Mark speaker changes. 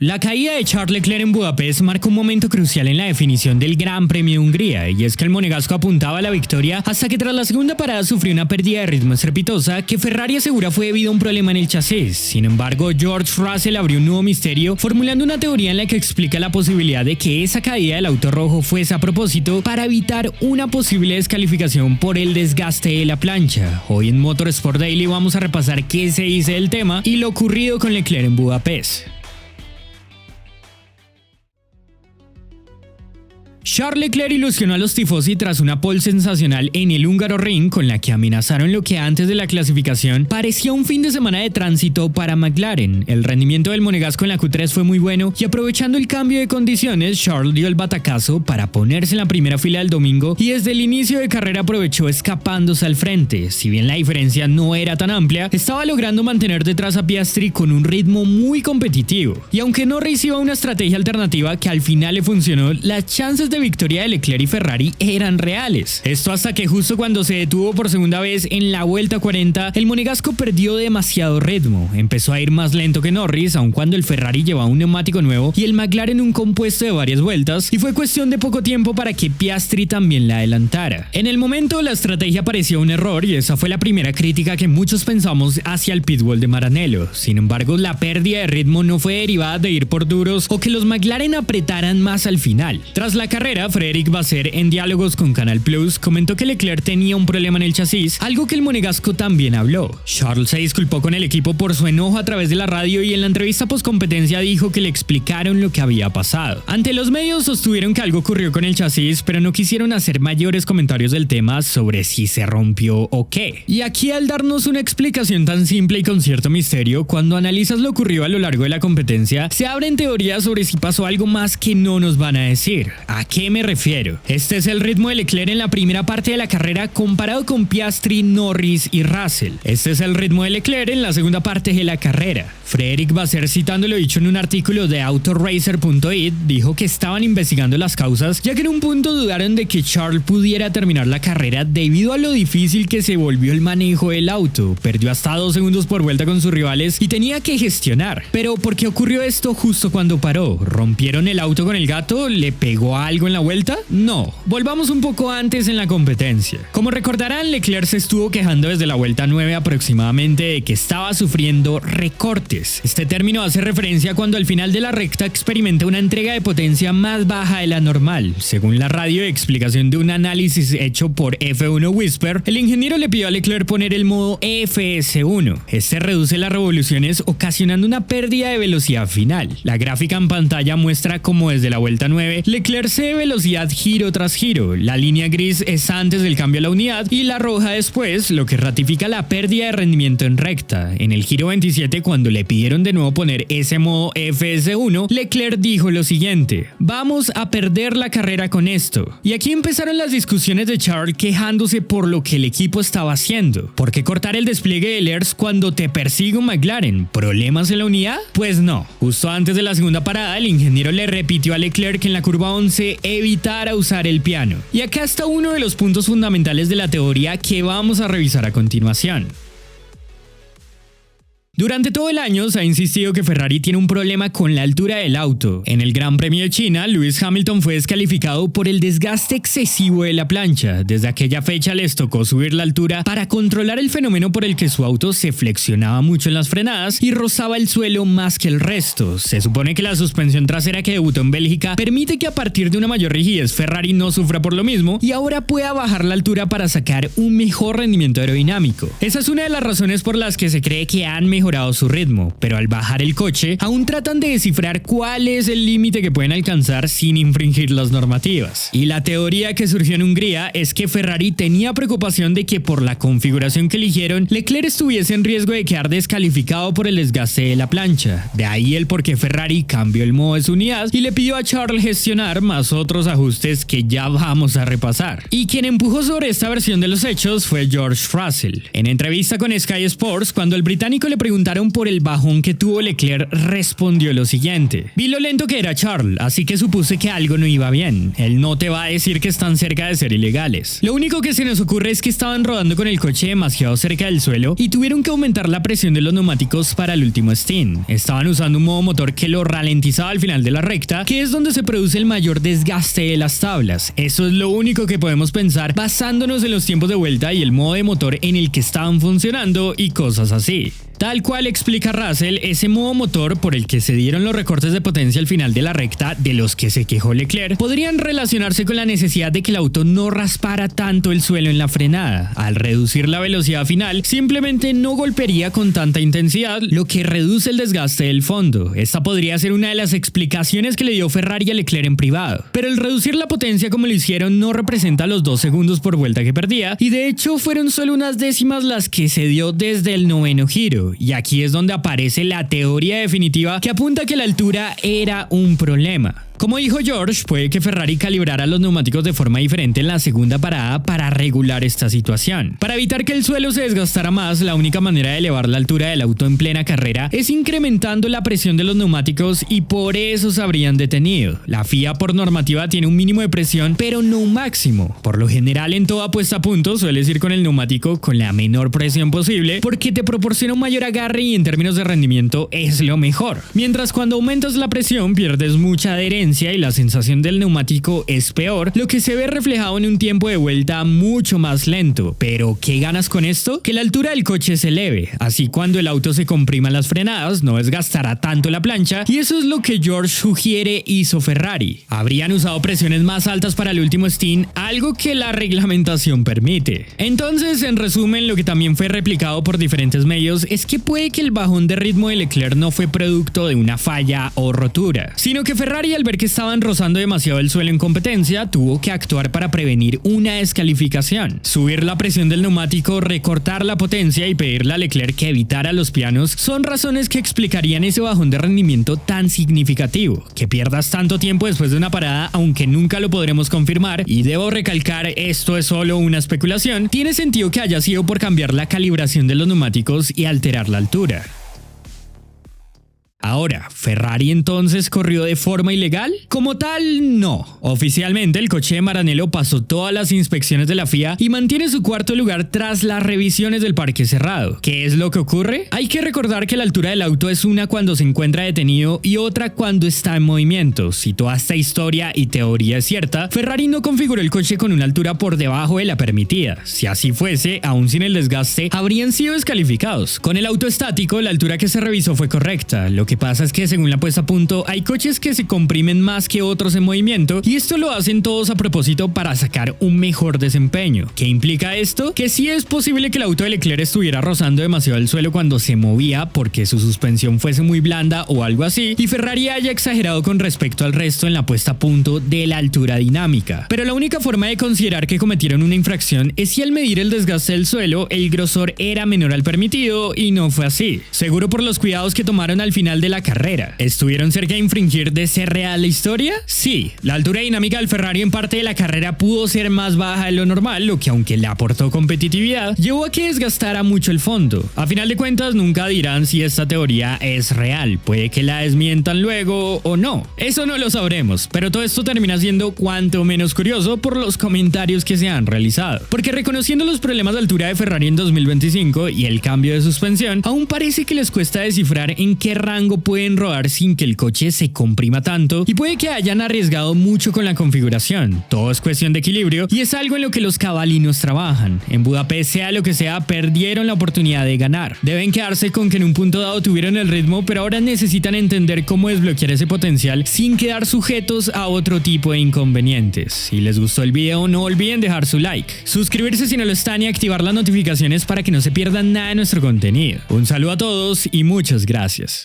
Speaker 1: La caída de Charles Leclerc en Budapest marcó un momento crucial en la definición del Gran Premio de Hungría, y es que el monegasco apuntaba a la victoria hasta que tras la segunda parada sufrió una pérdida de ritmo estrepitosa que Ferrari asegura fue debido a un problema en el chasis. Sin embargo, George Russell abrió un nuevo misterio formulando una teoría en la que explica la posibilidad de que esa caída del auto rojo fuese a propósito para evitar una posible descalificación por el desgaste de la plancha. Hoy en Motorsport Daily vamos a repasar qué se dice del tema y lo ocurrido con Leclerc en Budapest. Charles Leclerc ilusionó a los tifosi tras una pole sensacional en el húngaro ring con la que amenazaron lo que antes de la clasificación parecía un fin de semana de tránsito para McLaren. El rendimiento del monegasco en la Q3 fue muy bueno y aprovechando el cambio de condiciones, Charles dio el batacazo para ponerse en la primera fila del domingo y desde el inicio de carrera aprovechó escapándose al frente. Si bien la diferencia no era tan amplia, estaba logrando mantener detrás a Piastri con un ritmo muy competitivo. Y aunque Norris iba a una estrategia alternativa que al final le funcionó, las chances de victoria de Leclerc y Ferrari eran reales. Esto hasta que justo cuando se detuvo por segunda vez en la vuelta 40, el monegasco perdió demasiado ritmo. Empezó a ir más lento que Norris, aun cuando el Ferrari llevaba un neumático nuevo y el McLaren un compuesto de varias vueltas, y fue cuestión de poco tiempo para que Piastri también la adelantara. En el momento la estrategia parecía un error y esa fue la primera crítica que muchos pensamos hacia el pitwall de Maranello. Sin embargo, la pérdida de ritmo no fue derivada de ir por duros o que los McLaren apretaran más al final. Tras la carrera, Frédéric Vasseur, en diálogos con Canal Plus, comentó que Leclerc tenía un problema en el chasis, algo que el monegasco también habló. Charles se disculpó con el equipo por su enojo a través de la radio y en la entrevista postcompetencia dijo que le explicaron lo que había pasado. Ante los medios sostuvieron que algo ocurrió con el chasis, pero no quisieron hacer mayores comentarios del tema sobre si se rompió o qué. Y aquí, al darnos una explicación tan simple y con cierto misterio, cuando analizas lo ocurrido a lo largo de la competencia, se abren teorías sobre si pasó algo más que no nos van a decir. ¿A qué me refiero? Este es el ritmo de Leclerc en la primera parte de la carrera comparado con Piastri, Norris y Russell. Este es el ritmo de Leclerc en la segunda parte de la carrera. Frédéric Vasseur, citando lo dicho en un artículo de autoracer.it, dijo que estaban investigando las causas, ya que en un punto dudaron de que Charles pudiera terminar la carrera debido a lo difícil que se volvió el manejo del auto. Perdió hasta 2 segundos por vuelta con sus rivales y tenía que gestionar. Pero ¿por qué ocurrió esto justo cuando paró? ¿Rompieron el auto con el gato? ¿Le pegó algo en la vuelta? No. Volvamos un poco antes en la competencia. Como recordarán, Leclerc se estuvo quejando desde la vuelta 9 aproximadamente de que estaba sufriendo recortes. Este término hace referencia cuando al final de la recta experimenta una entrega de potencia más baja de la normal. Según la radio de explicación de un análisis hecho por F1 Whisper, el ingeniero le pidió a Leclerc poner el modo FS1. Este reduce las revoluciones ocasionando una pérdida de velocidad final. La gráfica en pantalla muestra cómo desde la vuelta 9 Leclerc cede velocidad giro tras giro. La línea gris es antes del cambio a la unidad y la roja después, lo que ratifica la pérdida de rendimiento en recta. En el giro 27, cuando le pidieron de nuevo poner ese modo FS1, Leclerc dijo lo siguiente: vamos a perder la carrera con esto. Y aquí empezaron las discusiones de Charles quejándose por lo que el equipo estaba haciendo. ¿Por qué cortar el despliegue de LERS cuando te persigue un McLaren? ¿Problemas en la unidad? Pues no. Justo antes de la segunda parada, el ingeniero le repitió a Leclerc que en la curva 11 evitara usar el piano. Y acá está uno de los puntos fundamentales de la teoría que vamos a revisar a continuación. Durante todo el año se ha insistido que Ferrari tiene un problema con la altura del auto. En el Gran Premio de China, Lewis Hamilton fue descalificado por el desgaste excesivo de la plancha. Desde aquella fecha les tocó subir la altura para controlar el fenómeno por el que su auto se flexionaba mucho en las frenadas y rozaba el suelo más que el resto. Se supone que la suspensión trasera que debutó en Bélgica permite que a partir de una mayor rigidez Ferrari no sufra por lo mismo y ahora pueda bajar la altura para sacar un mejor rendimiento aerodinámico. Esa es una de las razones por las que se cree que han mejorado su ritmo, pero al bajar el coche aún tratan de descifrar cuál es el límite que pueden alcanzar sin infringir las normativas. Y la teoría que surgió en Hungría es que Ferrari tenía preocupación de que por la configuración que eligieron, Leclerc estuviese en riesgo de quedar descalificado por el desgaste de la plancha. De ahí el por qué Ferrari cambió el modo de su unidad y le pidió a Charles gestionar más otros ajustes que ya vamos a repasar. Y quien empujó sobre esta versión de los hechos fue George Russell. En entrevista con Sky Sports, cuando el británico le preguntó preguntaron por el bajón que tuvo Leclerc, respondió lo siguiente: vi lo lento que era Charles, así que supuse que algo no iba bien. Él no te va a decir que están cerca de ser ilegales. Lo único que se nos ocurre es que estaban rodando con el coche demasiado cerca del suelo y tuvieron que aumentar la presión de los neumáticos para el último stint. Estaban usando un modo motor que lo ralentizaba al final de la recta, que es donde se produce el mayor desgaste de las tablas. Eso es lo único que podemos pensar basándonos en los tiempos de vuelta y el modo de motor en el que estaban funcionando y cosas así. Tal cual explica Russell, ese modo motor por el que se dieron los recortes de potencia al final de la recta de los que se quejó Leclerc podrían relacionarse con la necesidad de que el auto no raspara tanto el suelo en la frenada. Al reducir la velocidad final, simplemente no golpearía con tanta intensidad, lo que reduce el desgaste del fondo. Esta podría ser una de las explicaciones que le dio Ferrari a Leclerc en privado. Pero el reducir la potencia como lo hicieron no representa los 2 segundos por vuelta que perdía, y de hecho fueron solo unas décimas las que se dio desde el 9º giro. Y aquí es donde aparece la teoría definitiva que apunta a que la altura era un problema. Como dijo George, puede que Ferrari calibrara los neumáticos de forma diferente en la segunda parada para regular esta situación. Para evitar que el suelo se desgastara más, la única manera de elevar la altura del auto en plena carrera es incrementando la presión de los neumáticos, y por eso se habrían detenido. La FIA por normativa tiene un mínimo de presión, pero no un máximo. Por lo general, en toda puesta a punto sueles ir con el neumático con la menor presión posible porque te proporciona un mayor agarre y en términos de rendimiento es lo mejor. Mientras cuando aumentas la presión pierdes mucha adherencia y la sensación del neumático es peor, lo que se ve reflejado en un tiempo de vuelta mucho más lento. Pero ¿qué ganas con esto? Que la altura del coche se eleve, así cuando el auto se comprima las frenadas no desgastará tanto la plancha, y eso es lo que George sugiere hizo Ferrari. Habrían usado presiones más altas para el último stint, algo que la reglamentación permite. Entonces, en resumen, lo que también fue replicado por diferentes medios es que puede que el bajón de ritmo de Leclerc no fue producto de una falla o rotura, sino que Ferrari, al ver que estaban rozando demasiado el suelo en competencia, tuvo que actuar para prevenir una descalificación. Subir la presión del neumático, recortar la potencia y pedirle a Leclerc que evitara los pianos son razones que explicarían ese bajón de rendimiento tan significativo. Que pierdas tanto tiempo después de una parada, aunque nunca lo podremos confirmar, y debo recalcar, esto es solo una especulación, tiene sentido que haya sido por cambiar la calibración de los neumáticos y alterar la altura. Ahora, ¿Ferrari entonces corrió de forma ilegal? Como tal, no. Oficialmente, el coche de Maranello pasó todas las inspecciones de la FIA y mantiene su cuarto lugar tras las revisiones del parque cerrado. ¿Qué es lo que ocurre? Hay que recordar que la altura del auto es una cuando se encuentra detenido y otra cuando está en movimiento. Si toda esta historia y teoría es cierta, Ferrari no configuró el coche con una altura por debajo de la permitida. Si así fuese, aún sin el desgaste, habrían sido descalificados. Con el auto estático, la altura que se revisó fue correcta. Lo que pasa es que según la puesta a punto hay coches que se comprimen más que otros en movimiento, y esto lo hacen todos a propósito para sacar un mejor desempeño. ¿Qué implica esto? Que sí es posible que el auto de Leclerc estuviera rozando demasiado el suelo cuando se movía porque su suspensión fuese muy blanda o algo así, y Ferrari haya exagerado con respecto al resto en la puesta a punto de la altura dinámica. Pero la única forma de considerar que cometieron una infracción es si al medir el desgaste del suelo el grosor era menor al permitido, y no fue así. Seguro por los cuidados que tomaron al final de la carrera. ¿Estuvieron cerca de infringir de ser real la historia? Sí, la altura dinámica del Ferrari en parte de la carrera pudo ser más baja de lo normal, lo que aunque le aportó competitividad, llevó a que desgastara mucho el fondo. A final de cuentas, nunca dirán si esta teoría es real, puede que la desmientan luego o no. Eso no lo sabremos, pero todo esto termina siendo cuanto menos curioso por los comentarios que se han realizado. Porque reconociendo los problemas de altura de Ferrari en 2025 y el cambio de suspensión, aún parece que les cuesta descifrar en qué rango pueden rodar sin que el coche se comprima tanto, y puede que hayan arriesgado mucho con la configuración. Todo es cuestión de equilibrio y es algo en lo que los cabalinos trabajan. En Budapest, sea lo que sea, perdieron la oportunidad de ganar. Deben quedarse con que en un punto dado tuvieron el ritmo, pero ahora necesitan entender cómo desbloquear ese potencial sin quedar sujetos a otro tipo de inconvenientes. Si les gustó el video, no olviden dejar su like, suscribirse si no lo están y activar las notificaciones para que no se pierdan nada de nuestro contenido. Un saludo a todos y muchas gracias.